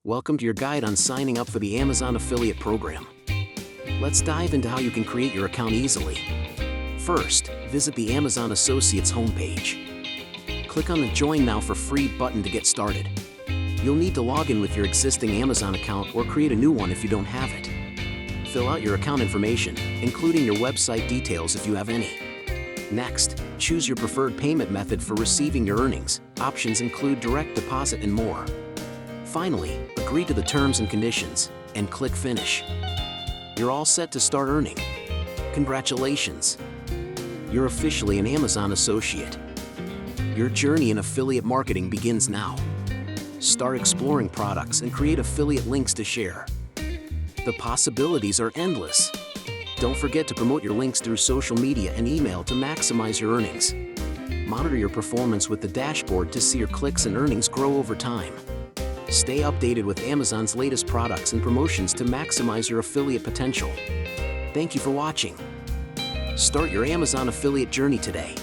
Welcome to your guide on signing up for the Amazon Affiliate Program. Let's dive into how you can create your account easily. First, visit the Amazon Associates homepage. Click on the Join Now for Free button to get started. You'll need to log in with your existing Amazon account or create a new one if you don't have it. Fill out your account information, including your website details if you have any. Next, choose your preferred payment method for receiving your earnings. Options include direct deposit and more. Finally, agree to the terms and conditions, and click Finish. You're all set to start earning. Congratulations! You're officially an Amazon associate. Your journey in affiliate marketing begins now. Start exploring products and create affiliate links to share. The possibilities are endless. Don't forget to promote your links through social media and email to maximize your earnings. Monitor your performance with the dashboard to see your clicks and earnings grow over time. Stay updated with Amazon's latest products and promotions to maximize your affiliate potential. Thank you for watching. Start your Amazon affiliate journey today.